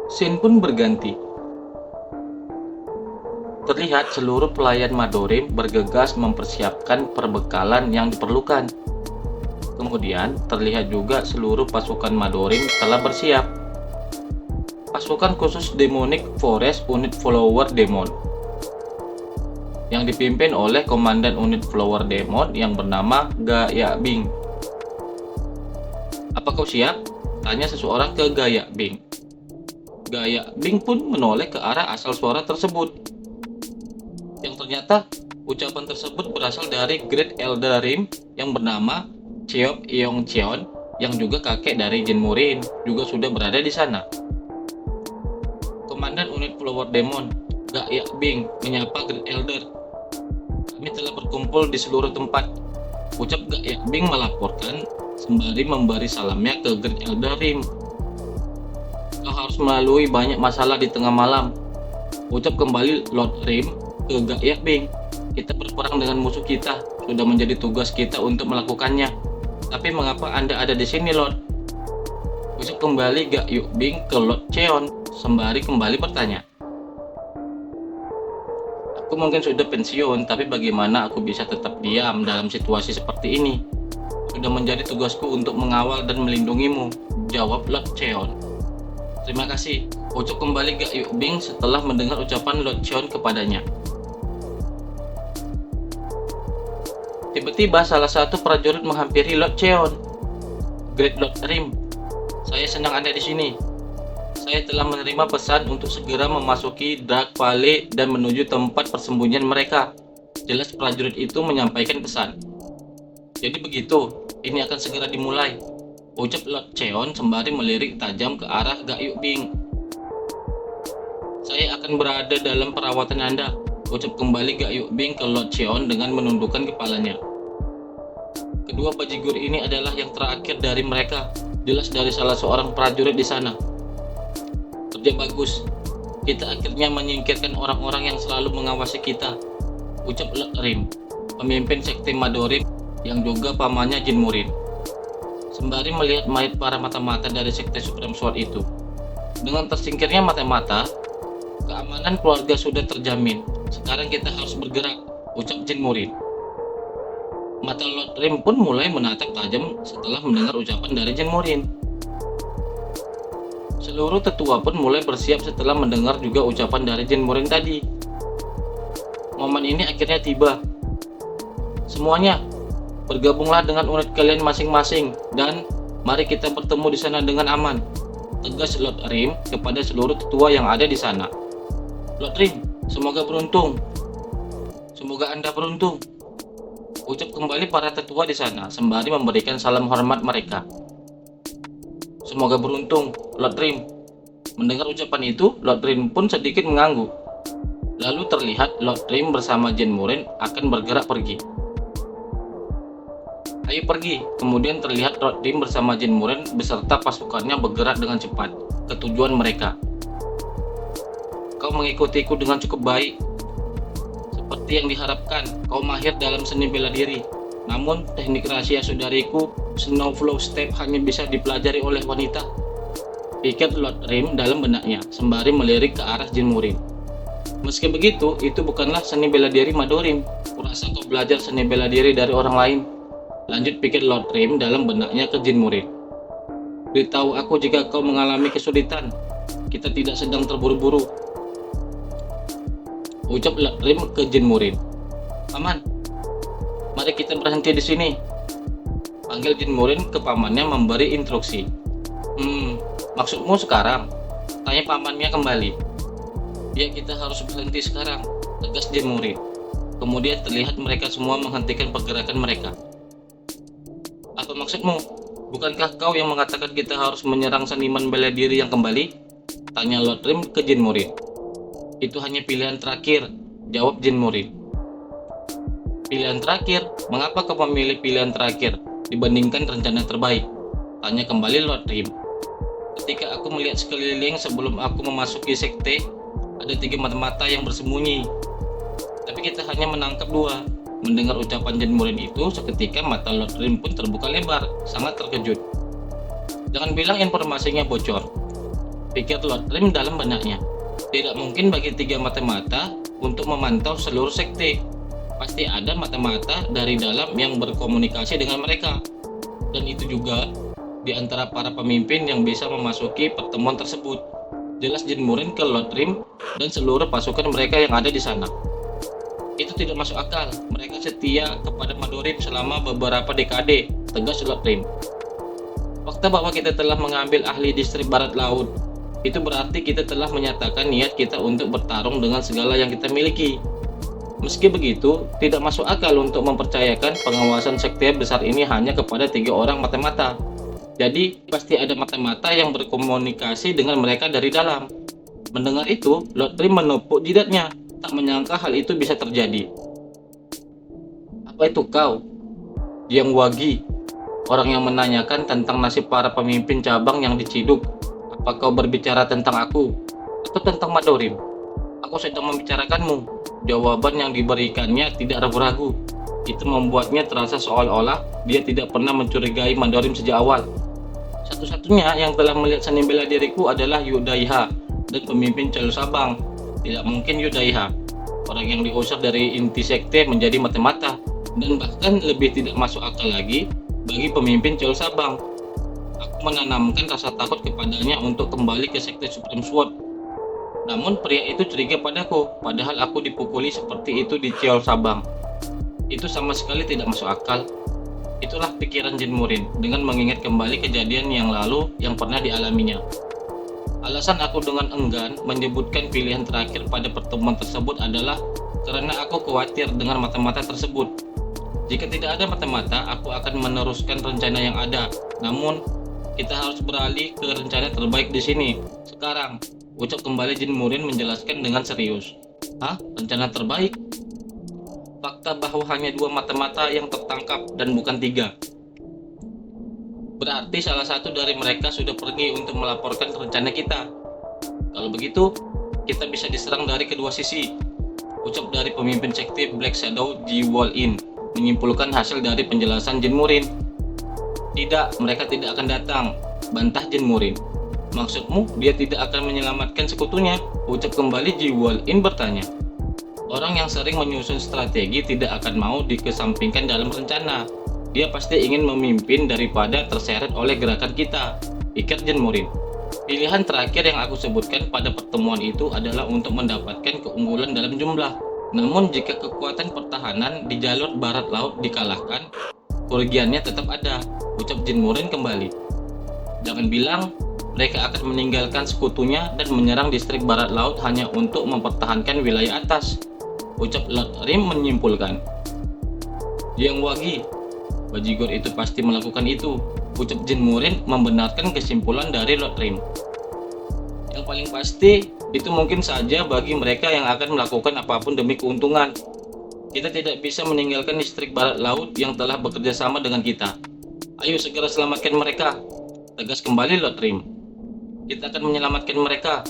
Scene pun berganti. Terlihat seluruh pelayan Madorim bergegas mempersiapkan perbekalan yang diperlukan. Kemudian terlihat juga seluruh pasukan Madorim telah bersiap. Pasukan khusus Demonic Forest Unit Flower Demon yang dipimpin oleh Komandan Unit Flower Demon yang bernama Gaya Bing. "Apa kau siap?" tanya seseorang ke Gaya Bing. Gaya Bing pun menoleh ke arah asal suara tersebut. Yang ternyata ucapan tersebut berasal dari Great Elder Rim yang bernama Cheop Yong Cheon, yang juga kakek dari Jin Murin, juga sudah berada di sana. Komandan Unit Flower Demon, Gaya Bing, menyapa Great Elder. "Kami telah berkumpul di seluruh tempat," ucap Gaya Bing melaporkan sembari memberi salamnya ke Great Elder Rim. "Kau harus melalui banyak masalah di tengah malam," ucap kembali Lord Rim ke Gaya Bing. "Kita berperang dengan musuh kita, sudah menjadi tugas kita untuk melakukannya. Tapi mengapa Anda ada di sini, Lord?" Ucap kembali Gaya Bing ke Lord Cheon sembari kembali bertanya. "Aku mungkin sudah pensiun, tapi bagaimana aku bisa tetap diam dalam situasi seperti ini? Sudah menjadi tugasku untuk mengawal dan melindungimu," jawab Lord Cheon. "Terima kasih," ucap kembali Gaya Bing setelah mendengar ucapan Lord Cheon kepadanya. Tiba-tiba salah satu prajurit menghampiri Lord Cheon. "Great Lord Rim, saya senang Anda di sini. Saya telah menerima pesan untuk segera memasuki Dark Valley dan menuju tempat persembunyian mereka," jelas prajurit itu menyampaikan pesan. "Jadi begitu, ini akan segera dimulai," ucap Lord Cheon sembari melirik tajam ke arah Gaya Bing. "Saya akan berada dalam perawatan Anda," ucap kembali Gaya Bing ke Lord Cheon dengan menundukkan kepalanya. "Kedua bajigur ini adalah yang terakhir dari mereka," jelas dari salah seorang prajurit di sana. "Kerja bagus. Kita akhirnya menyingkirkan orang-orang yang selalu mengawasi kita," ucap Lord Rim, pemimpin sekte Madorim yang juga pamannya Jin Murin, sembari melihat mayat para mata-mata dari sekte Supreme Sword itu. "Dengan tersingkirnya mata-mata, keamanan keluarga sudah terjamin. Sekarang kita harus bergerak," ucap Jin Murin. Mata Lord Rim pun mulai menatap tajam setelah mendengar ucapan dari Jin Murin. Seluruh tetua pun mulai bersiap setelah mendengar juga ucapan dari Jin Murin tadi. Momen ini akhirnya tiba. "Semuanya, bergabunglah dengan unit kalian masing-masing dan mari kita bertemu di sana dengan aman," tegas Lord Rim kepada seluruh tetua yang ada di sana. "Lord Rim, semoga beruntung. Semoga Anda beruntung," ucap kembali para tetua di sana sembari memberikan salam hormat mereka. "Semoga beruntung, Lord Rim." Mendengar ucapan itu, Lord Rim pun sedikit mengangguk. Lalu terlihat Lord Rim bersama Jin Murin akan bergerak pergi. "Ayo pergi." Kemudian terlihat Lord Rim bersama Jin Murin beserta pasukannya bergerak dengan cepat ke tujuan mereka. "Kau mengikutiku dengan cukup baik. Seperti yang diharapkan, kau mahir dalam seni bela diri. Namun, teknik rahasia saudariku, Snow Flow Step, hanya bisa dipelajari oleh wanita," pikir Lord Rim dalam benaknya, sembari melirik ke arah Jin Murin. "Meski begitu, itu bukanlah seni bela diri Madorim. Kurasa kau belajar seni bela diri dari orang lain," lanjut pikir Lord Rim dalam benaknya ke Jin Murin. "Beritahu aku jika kau mengalami kesulitan. Kita tidak sedang terburu-buru," ucap Lord Rim ke Jin Murin. "Paman, mari kita berhenti di sini," panggil Jin Murin ke pamannya memberi instruksi. Maksudmu sekarang?" tanya pamannya kembali. "Ya, kita harus berhenti sekarang," tegas Jin Murin. Kemudian terlihat mereka semua menghentikan pergerakan mereka. "Apa maksudmu? Bukankah kau yang mengatakan kita harus menyerang seniman bela diri yang kembali?" tanya Lord Rim ke Jin Murin. "Itu hanya pilihan terakhir," jawab Jin Murin. "Pilihan terakhir? Mengapa kau memilih pilihan terakhir dibandingkan rencana terbaik?" tanya kembali Lord Rim. "Ketika aku melihat sekeliling sebelum aku memasuki sekte, ada 3 mata-mata yang bersembunyi. Tapi kita hanya menangkap 2. Mendengar ucapan Jin Murin itu, seketika mata Lord Rim pun terbuka lebar, sangat terkejut. "Jangan bilang informasinya bocor," Pikir Lord Rim dalam benaknya. Tidak mungkin bagi 3 mata-mata untuk memantau seluruh sekte. Pasti ada mata-mata dari dalam yang berkomunikasi dengan mereka. Dan itu juga di antara para pemimpin yang bisa memasuki pertemuan tersebut. Jelas Jin Murin ke Lord Rim dan seluruh pasukan mereka yang ada di sana. Itu tidak masuk akal. Mereka setia kepada Madorim selama beberapa dekade, tegas Lord Rim. Fakta bahwa kita telah mengambil ahli distrik barat laut, itu berarti kita telah menyatakan niat kita untuk bertarung dengan segala yang kita miliki. Meski begitu, tidak masuk akal untuk mempercayakan pengawasan sekte besar ini hanya kepada 3 orang mata-mata. Jadi, pasti ada mata-mata yang berkomunikasi dengan mereka dari dalam. Mendengar itu, Lord Rim menepuk jidatnya. Tak menyangka hal itu bisa terjadi. Apa itu kau? Yang Wagi, orang yang menanyakan tentang nasib para pemimpin cabang yang diciduk. Apa kau berbicara tentang aku? Atau tentang Madorim? Aku sedang membicarakanmu. Jawaban yang diberikannya tidak ragu-ragu. Itu membuatnya terasa seolah-olah dia tidak pernah mencurigai Madorim sejak awal. Satu-satunya yang telah melihat seni bela diriku adalah Yudaiha dan pemimpin Celu Sabang. Tidak mungkin Yudaiha, orang yang diusir dari inti sekte, menjadi mata-mata. Dan bahkan lebih tidak masuk akal lagi bagi pemimpin Celu Sabang. Aku menanamkan rasa takut kepadanya untuk kembali ke sekte Supreme Sword. Namun pria itu curiga padaku, padahal aku dipukuli seperti itu di Celu Sabang. Itu sama sekali tidak masuk akal. Itulah pikiran Jin Murin dengan mengingat kembali kejadian yang lalu yang pernah dialaminya. Alasan aku dengan enggan menyebutkan pilihan terakhir pada pertemuan tersebut adalah karena aku khawatir dengan mata-mata tersebut. Jika tidak ada mata-mata, aku akan meneruskan rencana yang ada. Namun, kita harus beralih ke rencana terbaik di sini. Sekarang, ucap kembali Jin Murin menjelaskan dengan serius. Hah? Rencana terbaik? Fakta bahwa hanya 2 mata-mata yang tertangkap dan bukan 3. Berarti salah satu dari mereka sudah pergi untuk melaporkan rencana kita. Kalau begitu, kita bisa diserang dari kedua sisi. Ucap dari pemimpin sekte Black Shadow Ji Wall-in menyimpulkan hasil dari penjelasan Jin Murin. Tidak, mereka tidak akan datang, bantah Jin Murin. Maksudmu dia tidak akan menyelamatkan sekutunya? Ucap kembali Ji Wall-in bertanya. Orang yang sering menyusun strategi tidak akan mau dikesampingkan dalam rencana. Dia pasti ingin memimpin daripada terseret oleh gerakan kita, pikir Jin Murin. Pilihan terakhir yang aku sebutkan pada pertemuan itu adalah untuk mendapatkan keunggulan dalam jumlah. Namun jika kekuatan pertahanan di jalur barat laut dikalahkan, kerugiannya tetap ada, ucap Jin Murin kembali. Jangan bilang mereka akan meninggalkan sekutunya dan menyerang distrik barat laut hanya untuk mempertahankan wilayah atas, ucap Lord Rim menyimpulkan. Yang Wagi, Bajigor itu pasti melakukan itu, ucap Jin Murin membenarkan kesimpulan dari Lord Rim. Yang paling pasti, itu mungkin saja bagi mereka yang akan melakukan apapun demi keuntungan. Kita tidak bisa meninggalkan distrik barat laut yang telah bekerja sama dengan kita. Ayo segera selamatkan mereka, tegas kembali Lord Rim. Kita akan menyelamatkan mereka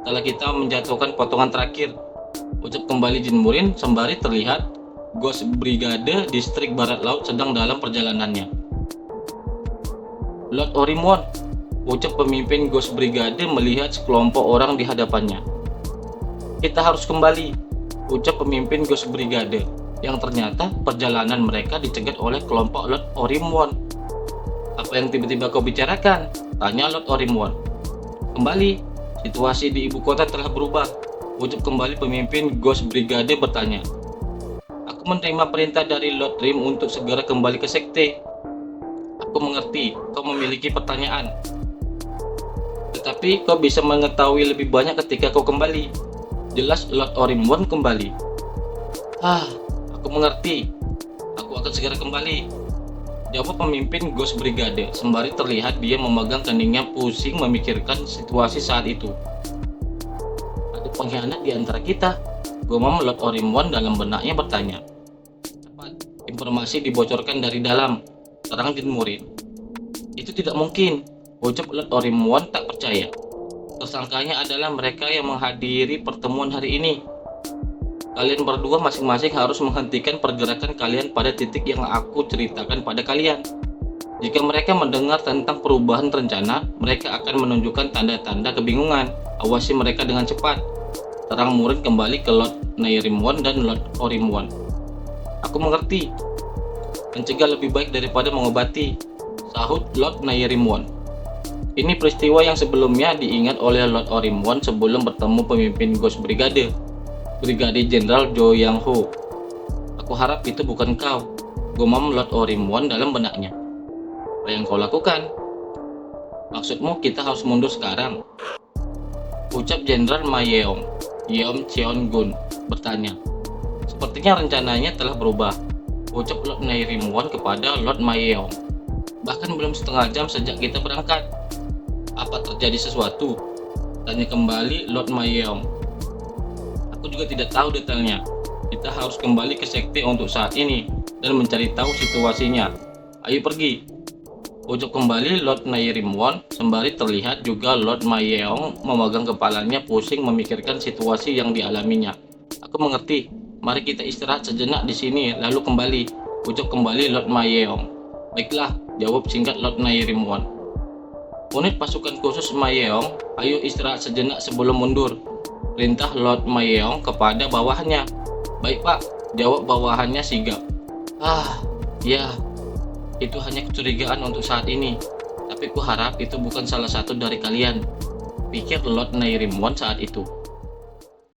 setelah kita menjatuhkan potongan terakhir, ucap kembali Jin Murin sembari terlihat Ghost Brigade distrik barat laut sedang dalam perjalanannya. Lord Orimwon, ucap pemimpin Ghost Brigade melihat sekelompok orang di hadapannya. Kita harus kembali, ucap pemimpin Ghost Brigade, yang ternyata perjalanan mereka dicegat oleh kelompok Lord Orimwon. Apa yang tiba-tiba kau bicarakan? Tanya Lord Orimwon. Kembali, situasi di ibu kota telah berubah, ucap kembali pemimpin Ghost Brigade bertanya. Aku menerima perintah dari Lord Rim untuk segera kembali ke sekte. Aku mengerti, kau memiliki pertanyaan. Tetapi kau bisa mengetahui lebih banyak ketika kau kembali. Jelas Lord Orimwon kembali. Aku mengerti. Aku akan segera kembali, jawab pemimpin Ghost Brigade sembari terlihat dia memegang keningnya pusing memikirkan situasi saat itu. Ada pengkhianat di antara kita, gumam Lord Orimwon dalam benaknya bertanya. Cepat, informasi dibocorkan dari dalam, terang Jin Murin. Itu tidak mungkin, ucap Lord Orimwon tak percaya. Tersangkanya adalah mereka yang menghadiri pertemuan hari ini. Kalian berdua masing-masing harus menghentikan pergerakan kalian pada titik yang aku ceritakan pada kalian. Jika mereka mendengar tentang perubahan rencana, mereka akan menunjukkan tanda-tanda kebingungan. Awasi mereka dengan cepat. Terang Murin kembali ke Lord Nairimwon dan Lord Orimwon. Aku mengerti. Mencegah lebih baik daripada mengobati, sahut Lord Nairimwon. Ini peristiwa yang sebelumnya diingat oleh Lord Orimwon sebelum bertemu pemimpin Ghost Brigade, Brigade Jenderal Jo Yang Ho. Aku harap itu bukan kau, gumam Lord Orimwon dalam benaknya. Apa yang kau lakukan? Maksudmu kita harus mundur sekarang? Ucap Jenderal Ma Yeong. Yeom Cheon Gun bertanya. Sepertinya rencananya telah berubah, ucap Lord Nairimwon kepada Lord Ma Yeong. Bahkan belum setengah jam sejak kita berangkat. Apa terjadi sesuatu? Tanya kembali Lord Ma Yeong. Aku juga tidak tahu detailnya. Kita harus kembali ke sekte untuk saat ini dan mencari tahu situasinya. Ayo pergi, ucap kembali Lord Nairimwon sembari terlihat juga Lord Ma Yeong memegang kepalanya pusing memikirkan situasi yang dialaminya. Aku mengerti. Mari kita istirahat sejenak di sini lalu kembali, ucap kembali Lord Ma Yeong. Baiklah, jawab singkat Lord Nairimwon. Unit pasukan khusus Ma Yeong, ayo istirahat sejenak sebelum mundur, perintah Lord Ma Yeong kepada bawahannya. Baik pak, jawab bawahannya sigap. Ya, itu hanya kecurigaan untuk saat ini, tapi ku harap itu bukan salah satu dari kalian, pikir Lord Nairimwon saat itu.